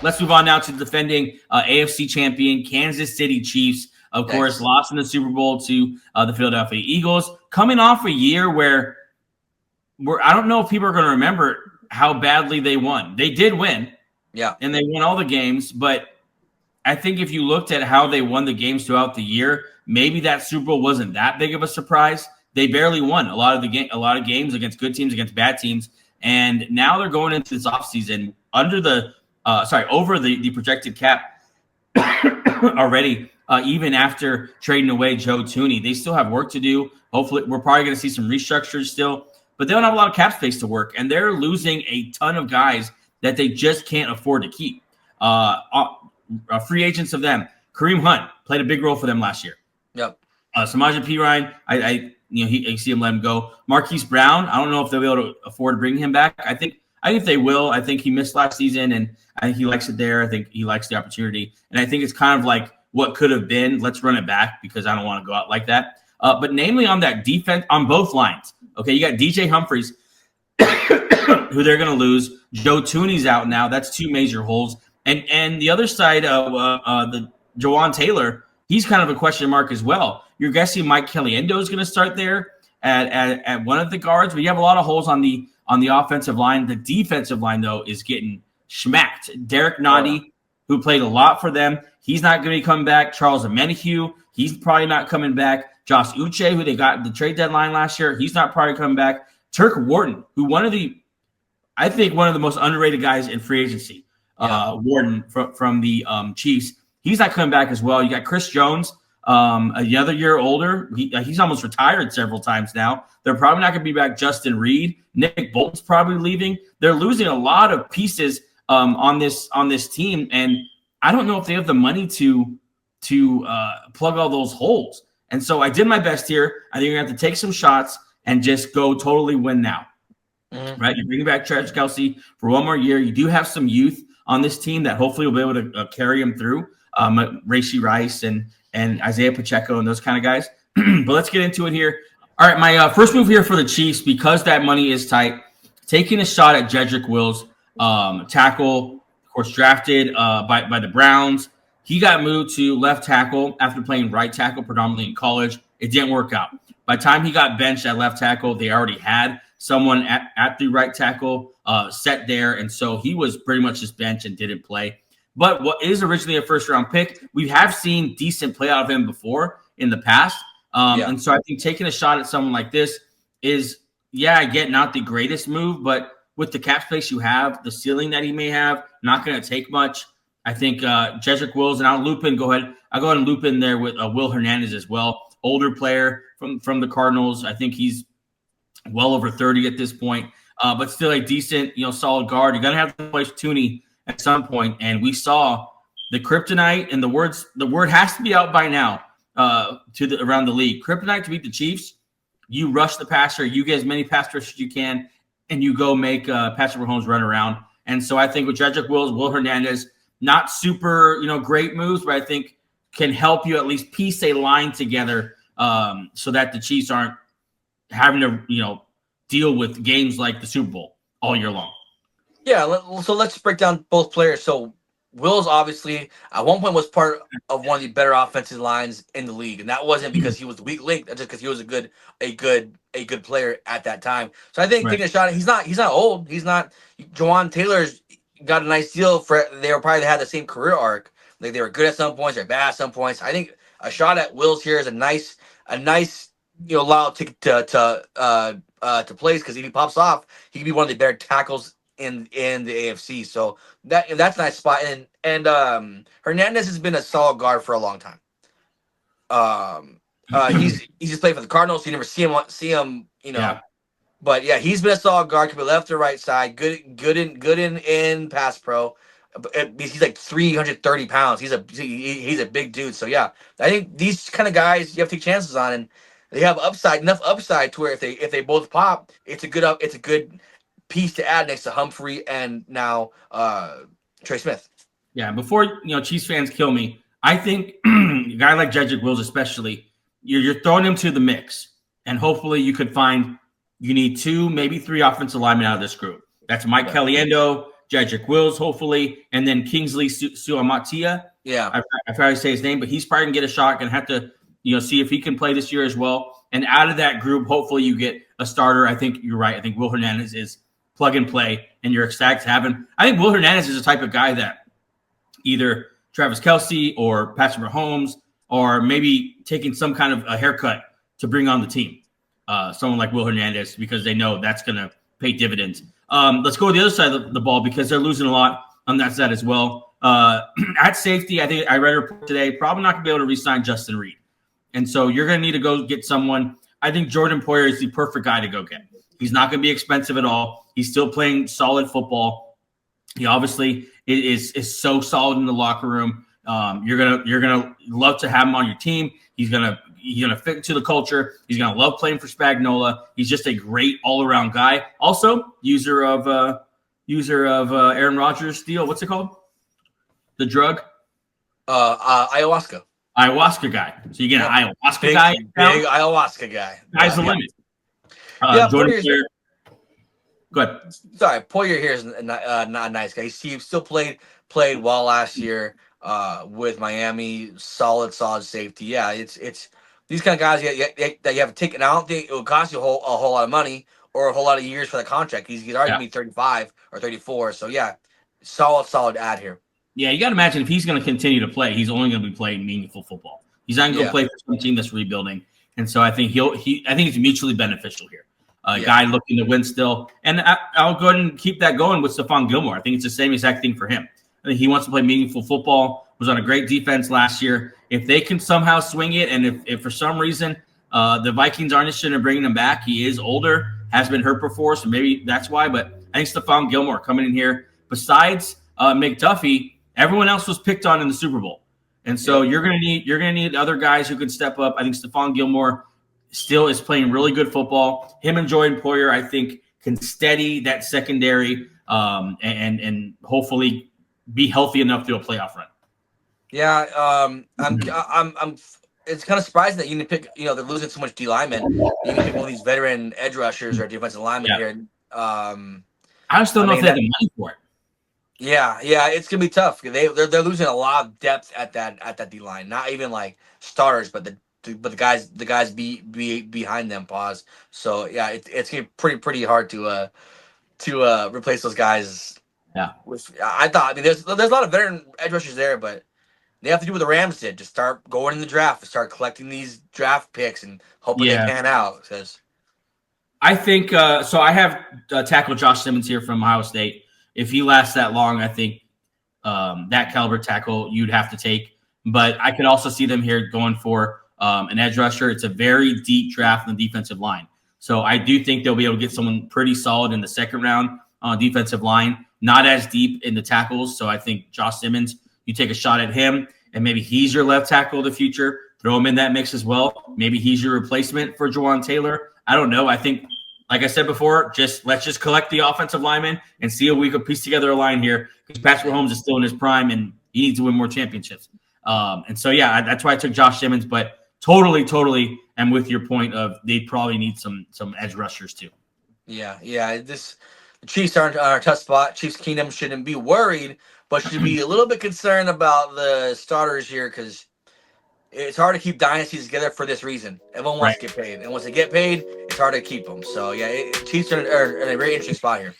let's move on now to the defending AFC champion Kansas City Chiefs. Of course, lost in the Super Bowl to the Philadelphia Eagles, coming off a year where I don't know if people are going to remember how badly they won. They did win, and they won all the games. But I think if you looked at how they won the games throughout the year, maybe that Super Bowl wasn't that big of a surprise. They barely won a lot of games against good teams, against bad teams, and now they're going into this offseason over the projected cap already. Even after trading away Joe Thuney, they still have work to do. Hopefully, we're probably going to see some restructures still, but they don't have a lot of cap space to work, and they're losing a ton of guys that they just can't afford to keep. Free agents of them, Kareem Hunt played a big role for them last year. Yep. Samaje Perine, you see him let him go. Marquise Brown, I don't know if they'll be able to afford to bring him back. I think they will. I think he missed last season, and I think he likes it there. I think he likes the opportunity, and I think it's kind of like what could have been. Let's run it back because I don't want to go out like that. But namely on that defense, on both lines. Okay, you got DJ Humphries, who they're going to lose. Joe Thuney's out now. That's two major holes. And the other side of the Jawan Taylor, he's kind of a question mark as well. You're guessing Mike Caliendo is going to start there at one of the guards, but you have a lot of holes on the offensive line. The defensive line, though, is getting schmacked. Derek Noddy, who played a lot for them, he's not going to be coming back. Charles Omenihu, he's probably not coming back. Josh Uche, who they got at the trade deadline last year, he's not probably coming back. Turk Wharton, who I think one of the most underrated guys in free agency. Wharton from the Chiefs, he's not coming back as well. You got Chris Jones, another year older. He's almost retired several times now. They're probably not going to be back. Justin Reed, Nick Bolton's probably leaving. They're losing a lot of pieces on this team, and I don't know if they have the money to plug all those holes. And so I did my best here. I think you're going to have to take some shots and just go totally win now. Mm-hmm. Right? You're bringing back Travis Kelce for one more year. You do have some youth on this team that hopefully will be able to carry him through. Rashee Rice and Isaiah Pacheco and those kind of guys. But let's get into it here. All right, my first move here for the Chiefs, because that money is tight, taking a shot at Jedrick Wills, tackle, of course, drafted by the Browns. He got moved to left tackle after playing right tackle predominantly in college. It didn't work out. By the time he got benched at left tackle, they already had someone at the right tackle set there, and so he was pretty much just benched and didn't play. But what is originally a first-round pick, we have seen decent play out of him before in the past. And so I think taking a shot at someone like this is, again, not the greatest move, but with the cap space you have, the ceiling that he may have, not going to take much. I think Jedrick Wills, and I'll go ahead and loop in there with Will Hernandez as well. Older player from the Cardinals. I think he's well over 30 at this point, but still a decent, solid guard. You're going to have to replace Thuney at some point, and we saw the kryptonite, and the word has to be out by now around the league. Kryptonite to beat the Chiefs, you rush the passer, you get as many pass rushers as you can, and you go make Patrick Mahomes run around. And so I think with Jedrick Wills, Will Hernandez, not super, great moves, but I think can help you at least piece a line together so that the Chiefs aren't having to, deal with games like the Super Bowl all year long. Yeah, so let's break down both players. So Wills obviously at one point was part of one of the better offensive lines in the league, and that wasn't because he was the weak link. That's just because he was a good player at that time. So I think taking a shot. He's not old. He's not. Jawan Taylor's got a nice deal for. They were probably had the same career arc. Like they were good at some points, they're bad at some points. I think a shot at Wills here is a nice allow ticket to place, because if he pops off, he could be one of the better tackles in the AFC. So that's a nice spot. And Hernandez has been a solid guard for a long time. He's just played for the Cardinals. So you never see him. But yeah, he's been a solid guard. Could be left or right side. Good in pass pro. He's like 330 pounds. He's a big dude. So yeah, I think these kind of guys you have to take chances on, and they have enough upside to where if they both pop, it's a good piece to add next to Humphrey and now Trey Smith. Yeah, before Chiefs fans kill me, I think a guy like Jedrick Wills especially, you're throwing him to the mix, and hopefully you need 2, maybe 3 offensive linemen out of this group. That's Mike Caliendo, Jedrick Wills, hopefully, and then Kingsley Suamatia. Yeah. I try to say his name, but he's probably going to get a shot. Going to have to, see if he can play this year as well. And out of that group, hopefully you get a starter. I think you're right. I think Will Hernandez is plug and play, and you're ecstatic to have him. I think Will Hernandez is the type of guy that either Travis Kelce or Patrick Mahomes or maybe taking some kind of a haircut to bring on the team. Someone like Will Hernandez, because they know that's going to pay dividends. Let's go to the other side of the ball because they're losing a lot on that side as well. At safety, I think I read a report today, probably not going to be able to re-sign Justin Reed. And so you're going to need to go get someone. I think Jordan Poyer is the perfect guy to go get. He's not going to be expensive at all. He's still playing solid football. He obviously is so solid in the locker room. You're gonna love to have him on your team. He's gonna fit into the culture. He's gonna love playing for Spagnuolo. He's just a great all around guy. Also, user of Aaron Rodgers' deal. What's it called? The drug? Ayahuasca. Ayahuasca guy. So you get an ayahuasca guy. Big ayahuasca guy. Sky's the limit. Jordan Poyer. Go ahead. Sorry, Poyer here is not a nice guy. He still played well last year with Miami. Solid safety. Yeah, it's these kind of guys that you have to take. And I don't think it would cost you a whole lot of money or a whole lot of years for the contract. He's already going to be 35 or 34. So yeah, solid ad here. Yeah, you got to imagine if he's going to continue to play, he's only going to be playing meaningful football. He's not going to play for some team that's rebuilding, and so I think I think it's mutually beneficial here. Guy looking to win still, and I'll go ahead and keep that going with Stephon Gilmore. I think it's the same exact thing for him. I think he wants to play meaningful football. Was on a great defense last year. If they can somehow swing it, and if for some reason the Vikings aren't interested in bringing him back, he is older, has been hurt before, so maybe that's why. But I think Stephon Gilmore coming in here. Besides McDuffie, everyone else was picked on in the Super Bowl, and so you're gonna need other guys who can step up. I think Stephon Gilmore still is playing really good football. Him and Jordan Poyer, I think, can steady that secondary and hopefully be healthy enough to do a playoff run. Yeah, I'm. It's kind of surprising that you didn't pick. They're losing so much D linemen. You didn't pick one of these veteran edge rushers or defensive linemen here. I just don't know if they have the money for it. Yeah, it's gonna be tough. They're losing a lot of depth at that D line. Not even like starters, but the guys behind them. Pause. So yeah, it's gonna be pretty hard to replace those guys. Yeah. There's a lot of veteran edge rushers there, but they have to do what the Rams did. Just start going in the draft, start collecting these draft picks, and hoping they pan out. Because I think so. I have tackle Josh Simmons here from Ohio State. If he lasts that long, I think that caliber tackle you'd have to take. But I could also see them here going for an edge rusher. It's a very deep draft on the defensive line. So I do think they'll be able to get someone pretty solid in the second round on defensive line, not as deep in the tackles. So I think Josh Simmons, you take a shot at him, and maybe he's your left tackle of the future. Throw him in that mix as well. Maybe he's your replacement for Jawan Taylor. I don't know. I think, like I said before, let's just collect the offensive linemen and see if we could piece together a line here, because Patrick Mahomes is still in his prime and he needs to win more championships. And so, yeah, that's why I took Josh Simmons. But totally am with your point of they probably need some edge rushers too. Yeah. The Chiefs aren't on a tough spot. Chiefs Kingdom shouldn't be worried, but should be a little bit concerned about the starters here, because it's hard to keep dynasties together for this reason. Everyone wants to get paid, and once they get paid, it's hard to keep them. So yeah, Chiefs are in a very interesting spot here.